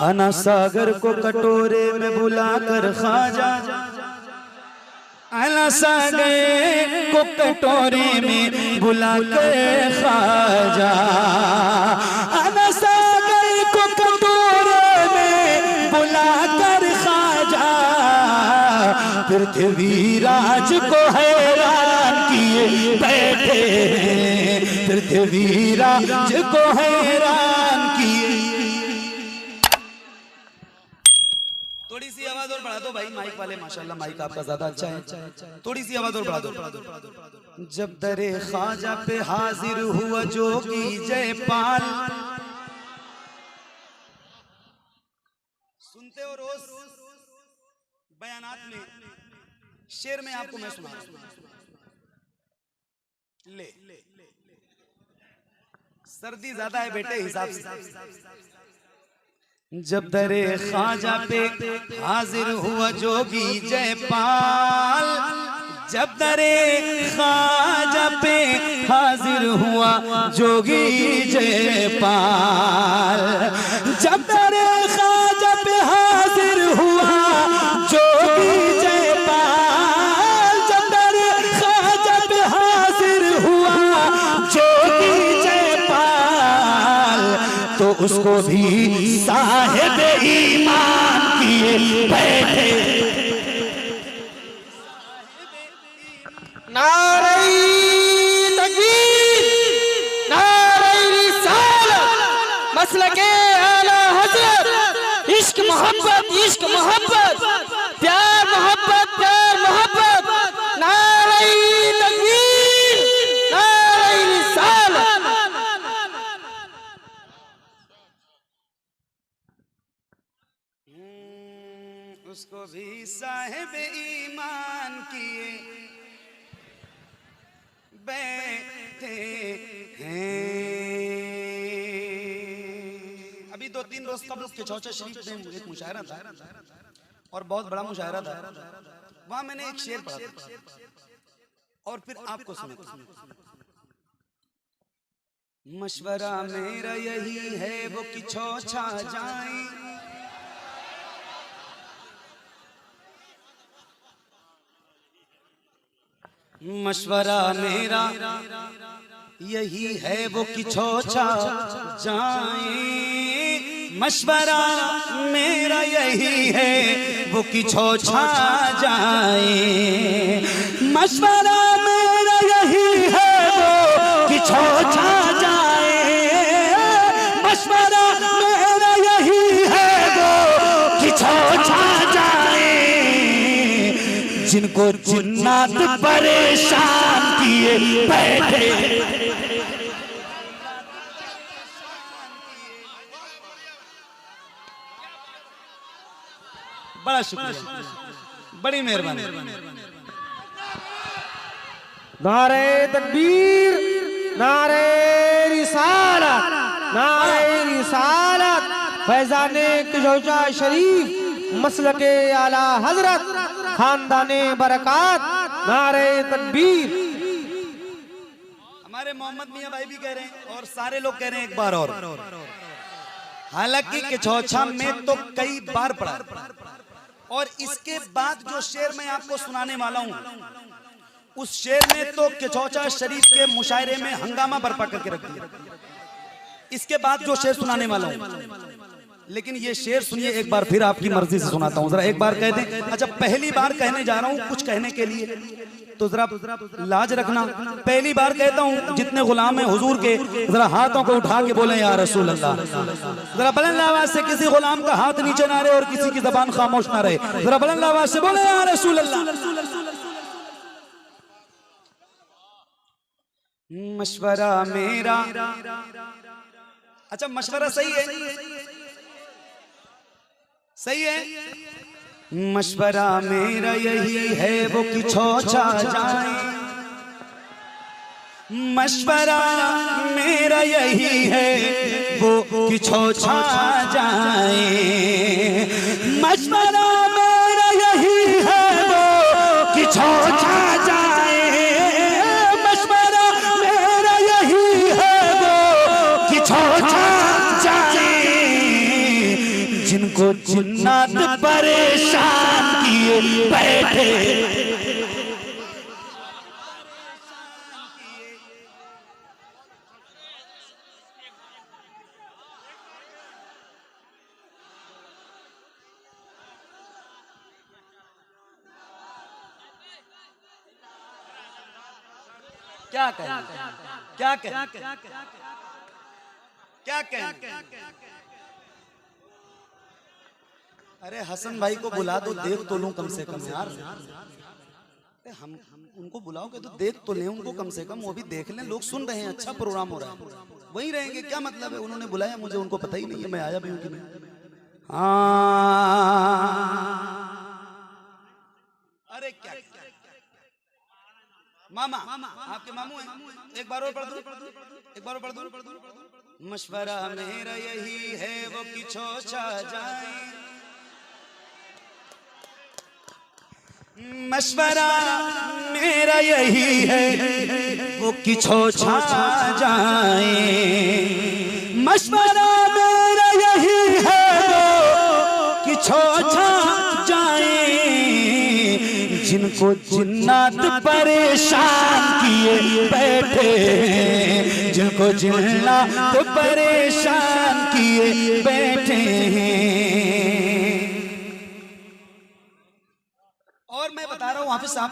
अना सागर को कटोरे में बुलाकर ख्वाजा, अना सागर को कटोरे में बुलाकर ख्वाजा, अना सागर को कटोरे में बुलाकर ख्वाजा, पृथ्वीराज को हैरान किए बैठे, पृथ्वीराज को हैरान किए। थोड़ी सी आवाज और बढ़ा दो भाई, माइक वाले माशाल्लाह माइक आपका ज्यादा अच्छा है, थोड़ी सी आवाज और बढ़ा दो। जब दरे ख्वाजा पे हाजिर हुआ जोगी जयपाल, सुनते हो रोज बयानात में, शेर में आपको मैं सुना ले, सर्दी ज्यादा है बेटे हिसाब से। जब दरे ख्वाजा पे हाजिर हुआ जोगी जयपाल, जब दरे ख्वाजा पे हाजिर हुआ जोगी जयपाल, जब दरे ख्वाजा पे हाजिर हुआ जोगी जयपाल, जब दरे ख्वाजा पे हाजिर हुआ जोगी जयपाल, तो उसको भी साहिब ईमान किए बैठे। नारे तकबीर, नारे रिसालत, मसलके आला हज़रत, इश्क मोहब्बत, इश्क मोहब्बत, प्यार मोहब्बत, प्यार मोहब्बत, नारे तकबीर, नारे रिसालत। उसको भी साहिब ईमान किए बैठे हैं। अभी 2-3 रोज तब लोग के चौचा शरीफ में एक मुशायरा था और बहुत बड़ा मुशायरा था, वहां मैंने एक शेर पढ़ा और फिर आपको सुना। मशवरा मेरा यही है वो कि छौछा जाए, मशवरा मेरा यही है वो कि छौछा जाए, मशवरा मेरा यही है वो कि छौछा जाए, मशवरा मेरा यही है वो कि छौछा जाए, मशवरा मेरा यही है वो कि छौछा जाए, जिनको जिन्नात परेशान किए बैठे। बड़ा शुक्रिया, बड़ी मेहरबानी। नारे तकबीर, नारे रिसालत, नारे रिसालत, फैजाने चौचा शरीफ, मसलके आला हजरत, खानदाने बरकत, नारे तकबीर। हमारे मोहम्मद मियां भाई भी कह रहे हैं और सारे लोग कह रहे हैं एक बार और, हालांकि किचौछा में तो कई बार पढ़ा, और इसके बाद जो शेर मैं आपको सुनाने वाला हूं उस शेर में तो किचौचा शरीफ के मुशायरे में हंगामा बर्पा करके रख दिया। इसके बाद जो शेर सुनाने वाला हूं, लेकिन ये शेर सुनिए एक बार फिर आपकी मर्जी से सुनाता हूं, जरा एक बार कह दें। अच्छा, पहली बार कहने जा रहा हूं कुछ कहने के लिए, तो जरा लाज रखना। पहली बार कहता हूं, जितने गुलाम हैं हुजूर के जरा हाथों को उठा के बोले या रसूल अल्लाह। जरा बुलंद आवाज से, किसी गुलाम का हाथ नीचे ना रहे और किसी की जबान खामोश ना रहे, जरा बुलंद आवाज से बोले या रसूल अल्लाह। मशवरा मेरा, अच्छा मशवरा सही है, सही है। मशवरा मेरा यही है वो कि छौछा जाए, मशवरा मेरा यही है वो कि छौछा जाए, मशवरा मेरा यही है वो कि छौछा जाए, मशवरा मेरा यही है वो कि छौछा जाए, जिनको जिन्नात परेशान किए बैठे। क्या कहें, क्या कहें, क्या कहें? अरे हसन भाई को बुला दो, देख तो लूं कम से कम यार। हम उनको बुलाओगे तो देख तो लें उनको कम से कम, वो भी देख लें। लोग सुन रहे हैं, अच्छा प्रोग्राम हो रहा है, वहीं रहेंगे। क्या मतलब है, उन्होंने बुलाया मुझे, उनको पता ही नहीं है मैं आया भी हूं कि नहीं। अरे क्या मामा, आपके मामू हैं? एक बार और पढ़ दो, एक बार और पढ़ दो। मशवरा मेरा यही है वो कि छोचा जाए, मशवरा मेरा यही है वो कि छोचा जाए, मशवरा मेरा यही है वो कि छोचा जाए। जिनको जिन्नात परेशान किए बैठे हैं, जिनको जिन्नात परेशान किए बैठे हैं। और मैं बता रहा हूं हाफिज साहब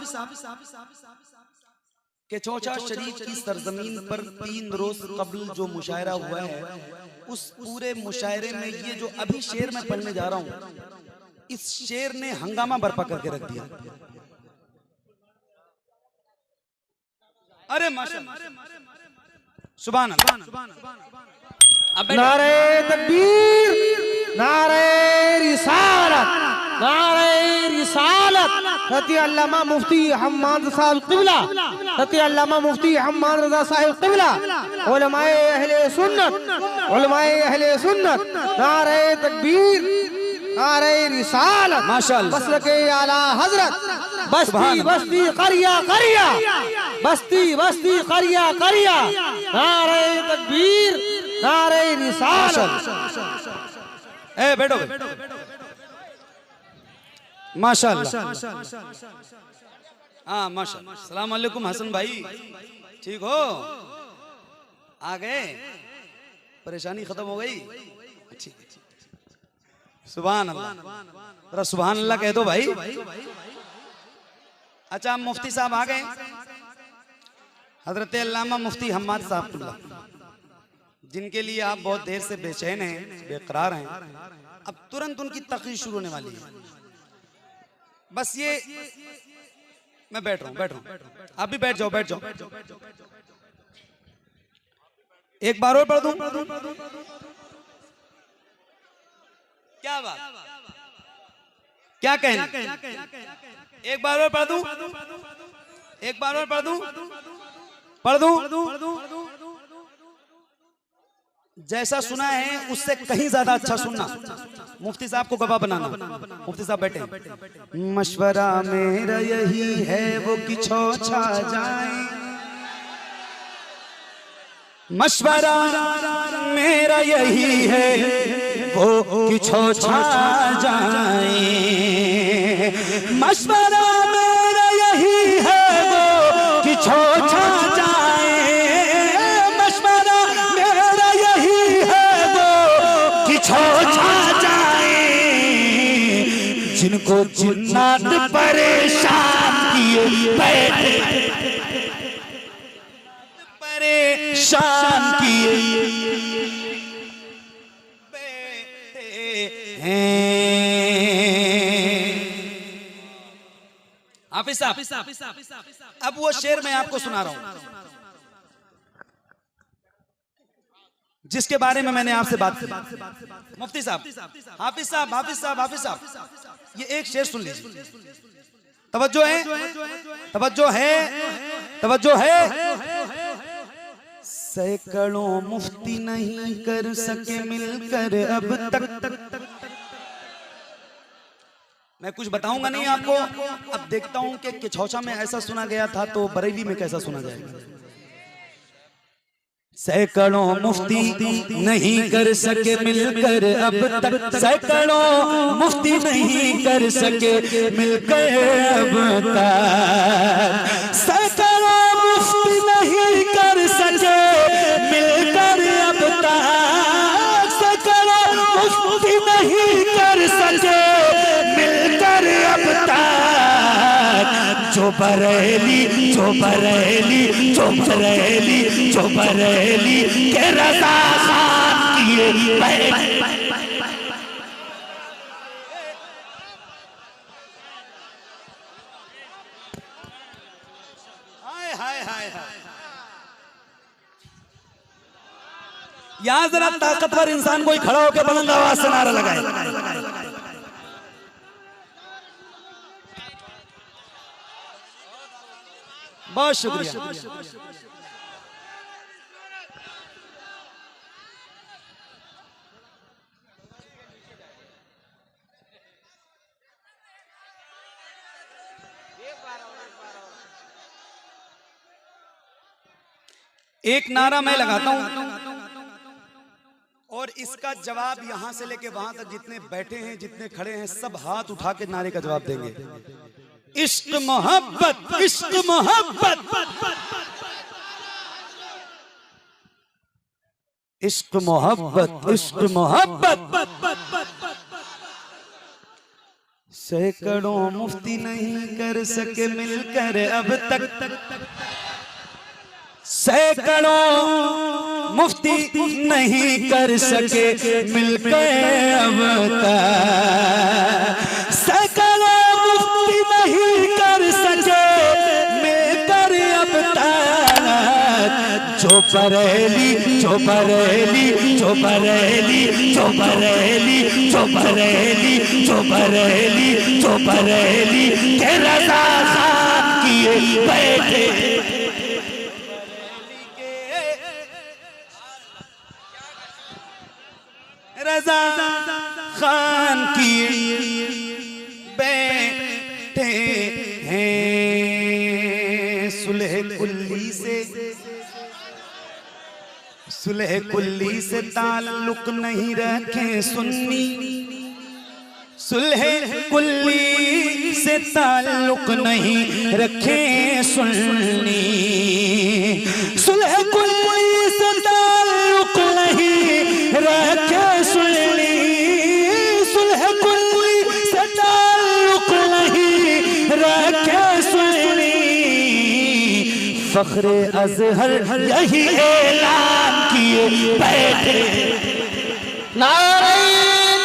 के चौचा शरीफ की सरजमीन पर 3 रोज कबल जो मुशायरा हुआ है, उस पूरे मुशायरे में ये जो अभी शेर मैं पढ़ने जा रहा हूं, इस शेर ने हंगामा बर्पा करके रख दिया। अरे माशाअल्लाह, सुभान अल्लाह। नारे तकबीर, नारे रिसालत, नारे रिसालत। सती अल्लामा मुफ्ती हम्माद साहब क़िबला, सती अल्लामा मुफ्ती हम्माद रज़ा साहब क़िबला, उलमाए अहले सुन्नत, उलमाए अहले सुन्नत। नारे तकबीर, नारे रिसालत, माशाअल्लाह। मसलके आला हजरत, बस्ती बस्ती करिया करिया, बस्ती बस्ती करिया करिया। नारे तकबीर, नारे रिसालत। ए बैठो, माशाअल्लाह। हाँ माशाअल्लाह। सलाम अलैकुम हसन भाई, ठीक हो? आ गए, परेशानी खत्म हो गई? ठीक है, सुभान अल्लाह। जरा सुभान अल्लाह कह दो भाई। अच्छा, मुफ्ती साहब आ गए, हजरत अल्लामा मुफ्ती हम्माद साहब, जिनके लिए आप बहुत देर से बेचैन हैं, बेकरार हैं। अब तुरंत उनकी तकरीर शुरू होने वाली है। बस ये मैं बैठ रहा हूँ, आप भी बैठ जाओ, बैठ जाओ। एक बार और पढ़ दूं? क्या बात, क्या कहना? एक बार और पढ़ दूं? एक बार और पढ़ दूं? पढ़ दूं? जैसा सुना है उससे कहीं ज्यादा अच्छा सुनना। मुफ्ती साहब को गवाह बनाना। मुफ्ती साहब बैठे। मशवरा मेरा यही है वो कि छोचा जाए, मशवरा मेरा यही है वो कि छोचा जाए, मशवरा मेरा यही है वो कि छोचा जाए, मशवरा मेरा यही है वो कि छोचा जाए। जिनको जिन्नात परेशान किए बैठे, परेशान किए हैं। हाफिज साहब, अब वो शेर मैं आपको सुना रहा हूं जिसके बारे में मैंने आपसे बात की। मुफ्ती साहब, हाफिज साहब, हाफिज साहब, हाफिज साहब, ये एक शेर सुन लीजिए। तवज्जो है, तवज्जो है, तवज्जो है। सैकड़ों मुफ्ती नहीं कर सके मिलकर अब तक। मैं कुछ बताऊंगा नहीं आपको, अब देखता हूं कि किछौछा में ऐसा सुना गया था तो बरेली में कैसा सुना जाएगा। सैकड़ों मुफ्ती नहीं कर सके मिलकर अब तक, सैकड़ों मुफ्ती नहीं कर सके मिलकर अब तक, सैकड़ों मुफ्ती नहीं कर सके मिलकर अब तक, सैकड़ों मुफ्ती नहीं कर सके मिलकर अब तक, जो बरेली जो बरेली जो बरेली जो बरेली के रज़ा खान किए हाय हाय हाय यहाँ जरा ताकतवर इंसान कोई खड़ा होकर बुलंद आवाज से नारा लगाए। बहुत शुक्रिया। एक नारा मैं लगाता हूं और इसका जवाब यहां से लेके वहां तक जितने बैठे हैं जितने खड़े हैं सब हाथ उठा के नारे का जवाब देंगे। इश्क मोहब्बत इश्क मोहब्बत इश्क मोहब्बत इश्क मोहब्बत, सैकड़ों मुफ्ती नहीं कर सके मिलकर अब तक, सैकड़ों मुफ्ती नहीं कर सके मिलकर अब तक, सैकड़ों मुफ्ती नहीं कर सके मिलकर अब तक, जो बरेली जो बरेली जो बरेली जो बरेली जो बरेली जो बरेली जो बरेली के रज़ा खान किए बैठे, रज़ा खान किए बैठे हैं, सुलह कुल्ली से ताल्लुक नहीं रखे सुन्नी, सुलह कुल्ली से ताल्लुक नहीं रखे सुन्नी, सुलह कुल्ली से ताल्लुक नहीं रखे सुन्नी, सुलह कुल्ली से ताल्लुक नहीं रखे सुन्नी, फख्रे अज़हर यही ऐलान किए बैठे। नारे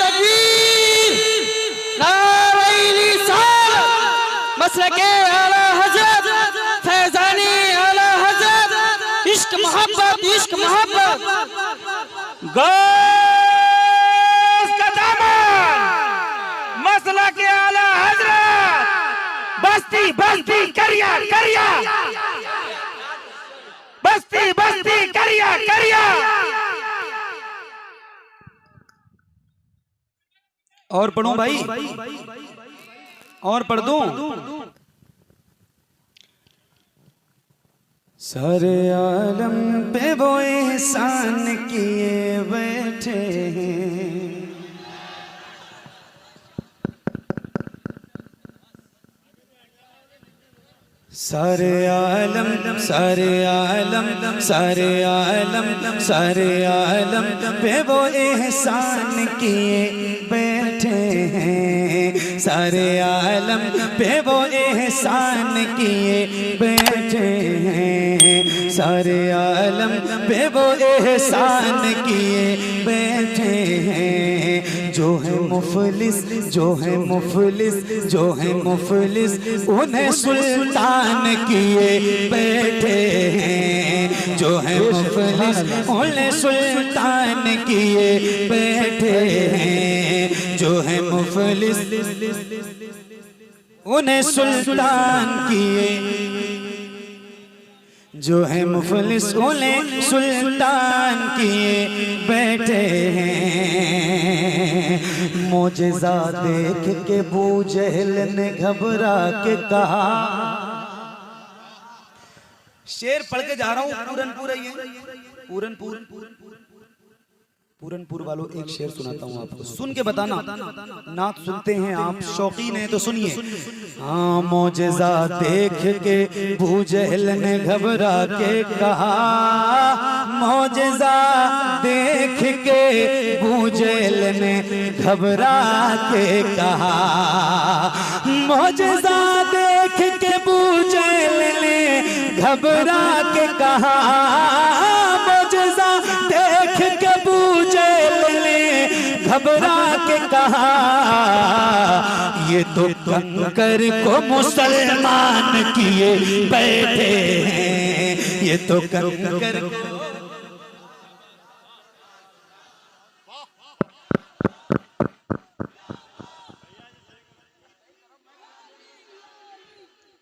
तकबीर, नारे रिसालत, मसलके आला हज़रत फैज़ानी आला हज़रत, इश्क मोहब्बत इश्क मोहब्बत, गौस का दामन, मसलके आला हज़रत, बस्ती बस्ती करिया करिया, बस्ती बस्ती करिया करिया। और पढ़ूं भाई और पढ़ दूं? सारे आलम पे वो एहसान किए बैठे हैं, सारे आलम सारे आलम सारे आलम सारे आलम पे वो एहसान किए बैठे हैं, सारे आलम पे वो एहसान किए बैठे हैं, सारे आलम पे वो एहसान किए बैठे हैं, जो है मुफलिस जो है मुफलिस जो है मुफलिस उन्हें सुल्तान किए बैठे हैं, जो है मुफलिस उन्हें सुल्तान किए बैठे हैं, जो है मुफलिस उन्हें सुल्तान किए, जो है मुफलिस उन्हें सुल्तान किए बैठे हैं। मोजेज़ा देख के अबू जहल ने घबरा के कहा, शेर पढ़ के जा रहा हूँ पूरन पूरा ये पूरनपुर वालों एक शेर सुनाता हूँ आपको, सुन के बताना। नात सुनते हैं आप, शौकीन हैं तो सुनिए। हाँ, मौजज़ा देख के अबू जहल ने घबरा के कहा, मौजज़ा देख के अबू जहल ने घबरा के कहा, मौजज़ा देख के अबू जहल ने घबरा के कहा, मौजज़ा देख के अबू जहल ने घबरा के कहा, ये तो कंकर को मुसलमान किए बैठे हैं, ये तो कंकर को।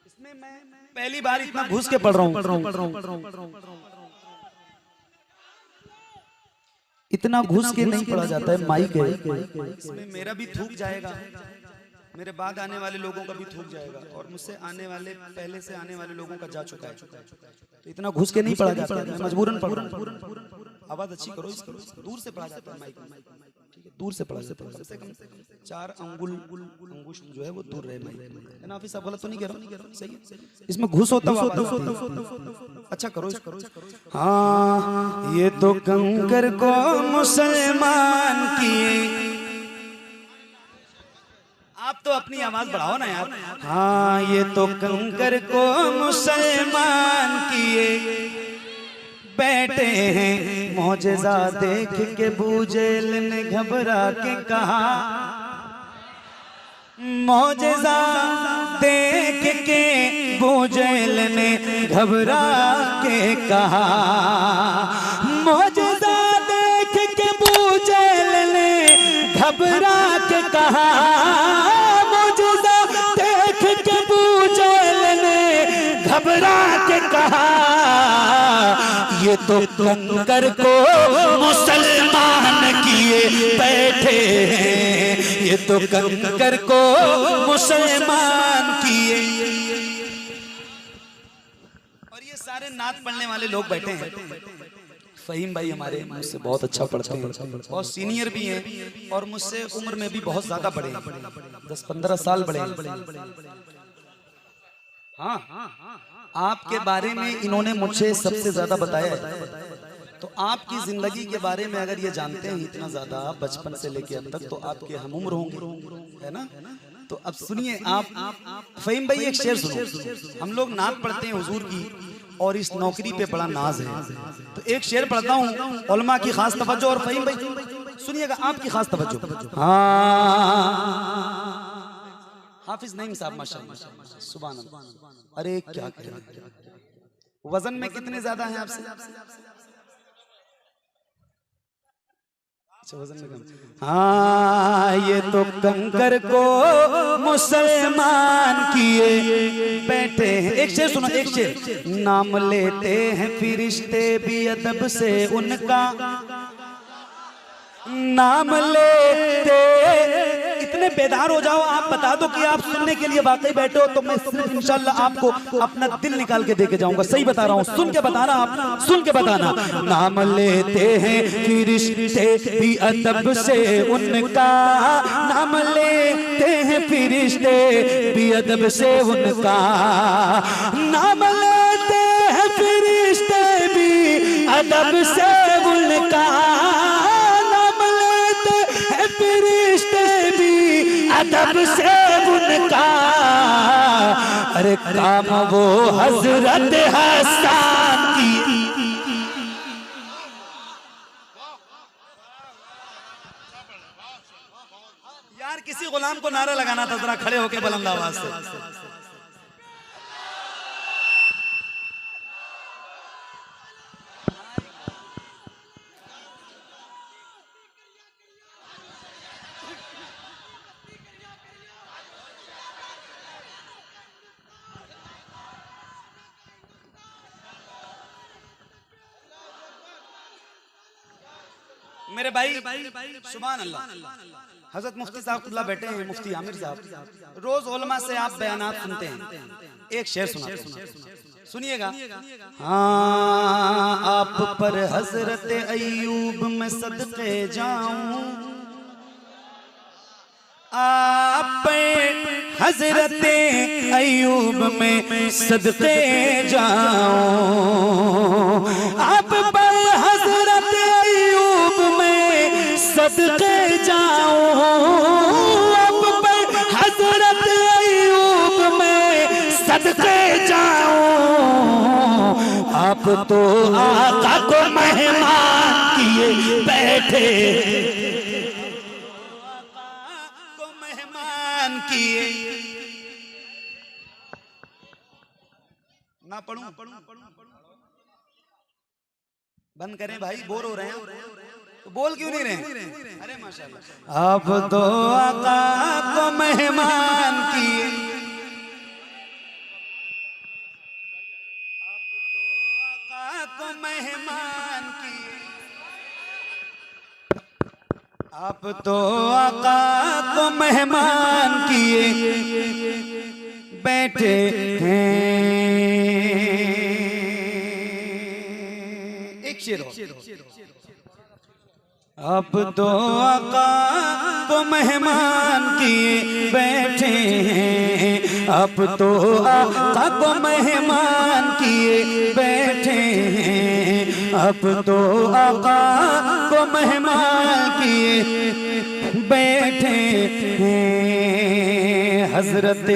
इसमें मैं पहली बार इतना घुस के पढ़ रहा हूँ। इतना घुस के नहीं पढ़ा जाता है, माइक है इसमें, मेरा भी थूक जाएगा, मेरे बाद आने वाले लोगों का भी थूक जाएगा, और मुझसे आने वाले पहले से आने वाले लोगों का जा चुका है, तो इतना घुस के नहीं पढ़ा जाता है, मैं मजबूरन पढ़ रहा हूं। आवाज अच्छी करो, इसको दूर से पढ़ा जाता है माइक, ठीक है, दूर से पढ़ा जाता है, कम से कम 4 अंगुश जो है वो दूर रहे माइक, है ना? ऑफिस आप गलत तो नहीं कह रहा? सही है, इसमें घुस होता है, अच्छा करो। हाँ, ये तो कंकर को मुसलमान किए, आप तो अपनी आवाज बढ़ाओ ना यार। हाँ, ये तो कंकर को मुसलमान किए बैठे हैं, मौजज़ा देख के अबू जहल ने घबरा के कहा, मौजज़ा देख के अबू जहल ने घबरा के कहा, मौजज़ा देख के अबू जहल ने घबरा के कहा, मौजज़ा देख के अबू जहल ने घबरा के कहा, ये तो कंकर को मुसलमान किए बैठे हैं, ये तो कंकर को मुसलमान किए। और ये सारे नात पढ़ने वाले लोग बैठे हैं। फहीम भाई हमारे मुझसे बहुत अच्छा पढ़ते हैं, बहुत सीनियर भी हैं, और मुझसे उम्र में भी बहुत ज्यादा बड़े हैं, 10-15 साल बड़े हैं। हाँ, आपके बारे में इन्होंने मुझे सबसे ज्यादा बताया है, तो आपकी जिंदगी के बारे में अगर ये जानते हैं इतना ज्यादा बचपन से लेके अब तक, तो आपके हम उम्र होंगे, है ना? तो अब सुनिए आप फहीम भाई एक शेर सुनो। हम लोग नात पढ़ते हैं हुजूर की, और इस नौकरी पे बड़ा नाज है, तो एक शेर पढ़ता हूँ, उलमा की खास तवज्जो, और फहीम भाई सुनिएगा, आपकी खास तवज्जो। हाँ, हाफिज नईम साहब माशाअल्लाह, सुभान अल्लाह, अरे क्या करें, वजन में कितने ज्यादा हैं आपसे? अच्छा, वजन में कम। हाँ, ये तो कंकर को मुसलमान किए बैठे हैं। एक शेर सुनो, एक शेर। नाम लेते हैं फिरिश्ते भी अदब से उनका, नाम लेते। इतने बेदार हो जाओ, आप बता दो कि आप सुनने के लिए वाकई बैठे हो, तो मैं सिर्फ इंशाल्लाह आपको अपना दिल निकाल के देके जाऊंगा। सही बता रहा हूँ, सुन के बताना, आप सुन के बताना। नाम लेते हैं फिरिश्ते भी अदब से उनका, नाम लेते हैं फिरिश्ते भी अदब से उनका, नाम लेते हैं फिरिश्ते भी अदब से उनका, फिरिश्ते भी अदब से उनका। अरे काम वो हजरत हसन की। यार किसी गुलाम को नारा लगाना था, जरा खड़े होके बुलंद आवाज से। मेरे भाई सुभान अल्लाह, हजरत मुफ्ती साहब बैठे हैं, मुफ्ती आमिर साहब, रोज उलमा से आप बयानात सुनते हैं। एक शेर सुनाते हैं, सुनिएगा। हाँ आप पर हजरत अय्यूब में सदके जाऊं, आप पे हजरत अय्यूब में सदके जाऊं, आप पर हजरत अय्यूब में सदके जाऊं, आप पर हजरत अय्यूब में सदके जाऊं। आप तो आका को मेहमान किए बैठे, किए ना पढ़ूं, बंद करें भाई, बोर हो रहे हैं तो बोल क्यों नहीं रहे? अरे माशाल्लाह। आप तो आका को मेहमान किए, आप तो आका को मेहमान किए, आप तो आका को मेहमान किए बैठे हैं। एक शेर हो। आप तो आका को मेहमान किए बैठे हैं, आप तो आका को मेहमान किए बैठे हैं, आप तो आका को मेहमान किए बैठे हैं। हजरत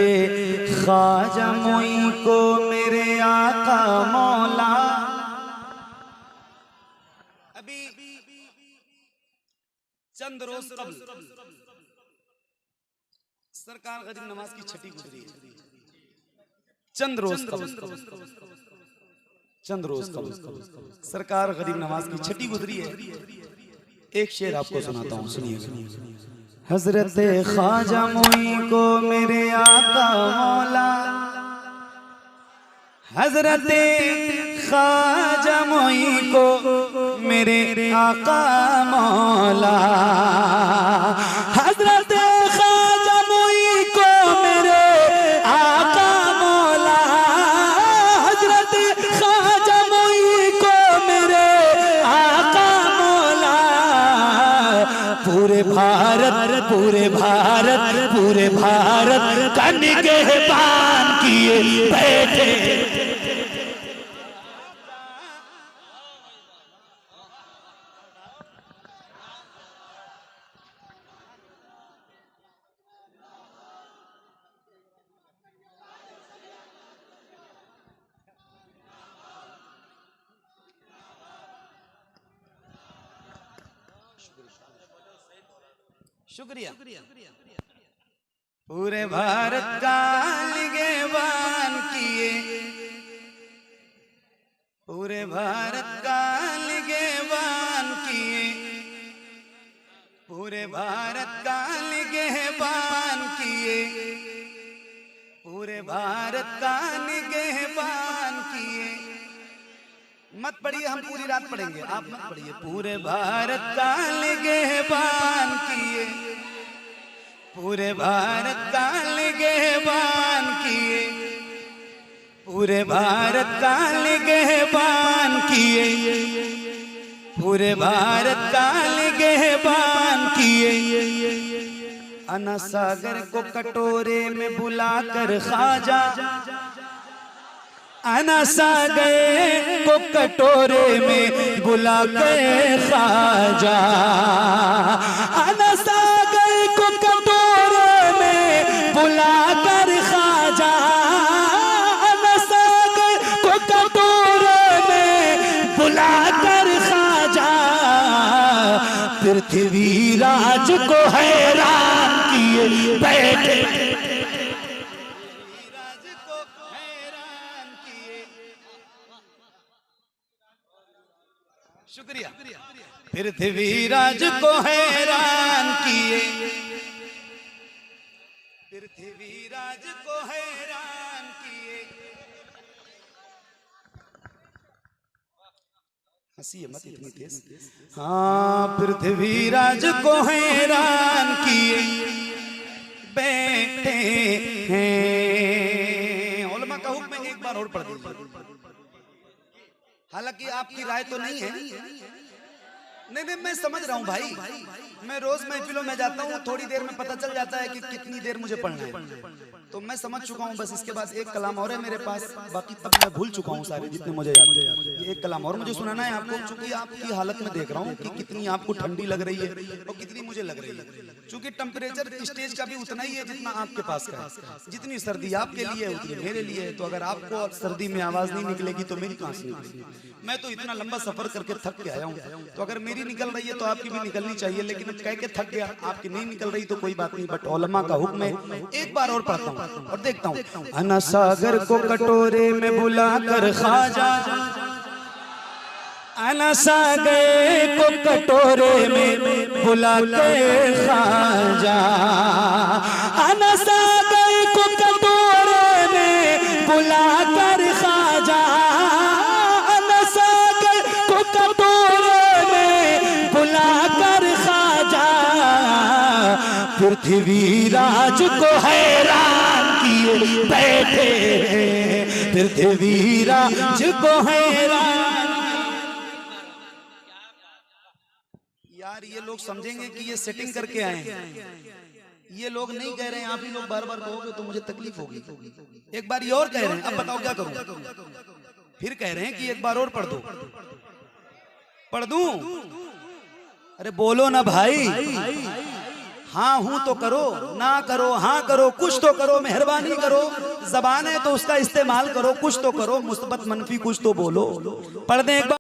ख्वाजा मोई को मेरे आका मौला, अभी चंद रोज कबल सरकार गरीब नवाज की छठी गुजरी है। चंद रोज कबल सरकार गरीब नवाज की छठी गुजरी है। एक शेर आपको सुनाता हूँ, सुनिएगा। हजरत ख्वाजा मोई को मेरे आका मौला, हजरत ख्वाजा मोई को मेरे आका मौला, हजरत ख्वाजा मोई को मेरे आका मौला, हजरत ख्वाजा मोई को मेरे आका मौला। पूरे भारत का निगहबान किए बैठे, शुक्रिया। पूरे भारत का निगहबान किए, पूरे भारत का निगहबान किए, पूरे भारत का निगहबान किए, पूरे भारत का निगहबान किए। मत पढ़िए, हम पूरी रात पढ़ेंगे, आप मत पढ़िए। पूरे भारत का निगहबान किए, पूरे भारत का निगहबान किए, पूरे भारत का निगहबान किए, पूरे भारत का निगहबान किए। अना सागर को कटोरे में बुलाकर ख्वाजा, अना सागर को कटोरे में बुलाकर ख्वाजा, अना सागर को कटोरे में बुलाकर ख्वाजा, अना सागर को कटोरे में बुलाकर ख्वाजा। पृथ्वी राज को हैरान किए बैठे, शुक्रिया। पृथ्वी राज को हैरान किए, पृथ्वी राज को हैरान किए। हंसी मत इतनी तेज। हाँ पृथ्वी राज को हैरान किए बैठे हैं। उलमा का हुक्म एक बार और पढ़ दीजिए। हालांकि आपकी राय तो नहीं है। नहीं, मैं समझ रहा हूँ भाई, मैं रोज महफिलों में जाता हूँ, थोड़ी देर में पता चल जाता है कि कितनी देर मुझे पढ़ना है, तो मैं समझ चुका हूँ। बस इसके बाद एक कलाम और है मेरे पास, बाकी तब मैं भूल चुका हूँ सारे जितने मुझे याद है। ये एक कलाम और मुझे सुनाना है आपको, चूंकि आपकी हालत में देख रहा हूँ कि कितनी आपको ठंडी लग रही है और कितनी मुझे लग रही है। चूंकि टेम्परेचर स्टेज का भी उतना ही है जितना आपके पास का है। जितनी सर्दी आपके लिए उतनी मेरे लिए है। तो अगर आपको सर्दी में आवाज नहीं निकलेगी तो मेरी कहां से निकलेगी? मैं तो इतना लंबा सफर करके थक के आया हूँ, तो अगर मेरी निकल रही है तो आपकी भी निकलनी चाहिए। लेकिन कह के थक गया, आपकी नहीं निकल रही तो कोई बात नहीं, बट उलमा का हुक्म है। एक बार और पढ़ता हूँ और देखता हूँ। अना सागर को कटोरे में बुलाकर ख्वाजा, अना सागर को कटोरे में बुलाकर ख्वाजा, अना सागर को कटोरे में बुलाकर ख्वाजा, अना सागर को कटोरे में बुलाकर ख्वाजा, पृथ्वी राज को हैरान किए बैठे, पृथ्वी राज को हैरान। यार ये लोग समझेंगे कि ये सेटिंग करके आए हैं, ये लोग नहीं कह रहे हैं। आप ही लोग बार बार कहोगे तो मुझे तकलीफ होगी। एक बार ये और कह रहे हैं, अब बताओ क्या करूं? फिर कह रहे हैं कि एक बार और पढ़ दो, पढ़ दूं? अरे बोलो ना भाई, हाँ हूं तो करो, ना करो हाँ करो, कुछ तो करो, मेहरबानी करो। जबान है तो उसका इस्तेमाल करो, कुछ तो करो, मुस्बत मनफी कुछ तो बोलो। पढ़ दें एक बार।